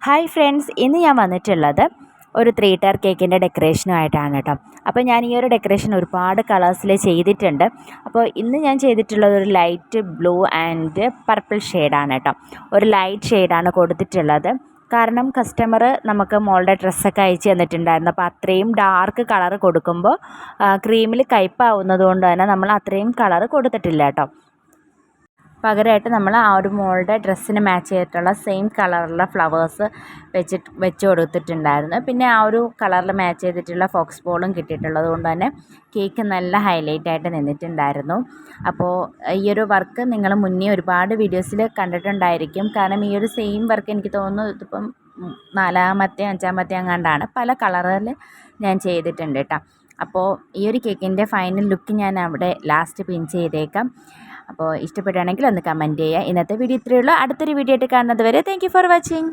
Hi friends, ഇന്ന് ഞാൻ വന്നിട്ടുള്ളത് ഒരു 3 ടയർ കേക്കിൻ്റെ ഡെക്കറേഷനുമായിട്ടാണ് കേട്ടോ. അപ്പോൾ ഞാൻ ഈ ഒരു ഡെക്കറേഷൻ ഒരുപാട് കളേഴ്സിൽ ചെയ്തിട്ടുണ്ട്. അപ്പോൾ ഇന്ന് ഞാൻ ചെയ്തിട്ടുള്ളത് ഒരു ലൈറ്റ് ബ്ലൂ ആൻഡ് പർപ്പിൾ ഷെയ്ഡാണ് കേട്ടോ. ഒരു ലൈറ്റ് ഷെയ്ഡാണ് കൊടുത്തിട്ടുള്ളത്. കാരണം കസ്റ്റമർ നമുക്ക് മോളുടെ ഡ്രസ്സൊക്കെ അയച്ചു തന്നിട്ടുണ്ടായിരുന്നു. അപ്പോൾ അത്രയും ഡാർക്ക് കളർ കൊടുക്കുമ്പോൾ ക്രീമിൽ കയ്പ്പാവുന്നത് കൊണ്ട് തന്നെ നമ്മൾ അത്രയും കളർ കൊടുത്തിട്ടില്ല കേട്ടോ. പകരമായിട്ട് നമ്മൾ ആ ഒരു മോളുടെ ഡ്രസ്സിന് മാച്ച് ചെയ്തിട്ടുള്ള സെയിം കളറുള്ള ഫ്ലവേഴ്സ് വെച്ച് കൊടുത്തിട്ടുണ്ടായിരുന്നു. പിന്നെ ആ ഒരു കളറിൽ മാച്ച് ചെയ്തിട്ടുള്ള ഫോക്സ് ബോളും കിട്ടിയിട്ടുള്ളത് കൊണ്ട് തന്നെ കേക്ക് നല്ല ഹൈലൈറ്റ് ആയിട്ട് നിന്നിട്ടുണ്ടായിരുന്നു. അപ്പോൾ ഈ ഒരു വർക്ക് നിങ്ങൾ മുന്നേ ഒരുപാട് വീഡിയോസിൽ കണ്ടിട്ടുണ്ടായിരിക്കും. കാരണം ഈ ഒരു സെയിം വർക്ക് എനിക്ക് തോന്നുന്നു ഇതിപ്പം 4-മത്തെ 5-മത്തെ അങ്ങാണ്ടാണ് പല കളറിൽ ഞാൻ ചെയ്തിട്ടുണ്ട് കേട്ടോ. അപ്പോൾ ഈ ഒരു കേക്കിൻ്റെ ഫൈനൽ ലുക്ക് ഞാൻ അവിടെ ലാസ്റ്റ് പിൻ ചെയ്തേക്കാം. അപ്പോൾ ഇഷ്ടപ്പെടുകയാണെങ്കിൽ ഒന്ന് കമൻറ്റ് ചെയ്യുക. ഇന്നത്തെ വീഡിയോ ഇത്രയേ ഉള്ളൂ. അടുത്തൊരു വീഡിയോ ആയിട്ട് കാണുന്നത് വരെ താങ്ക് യു ഫോർ വാച്ചിങ്.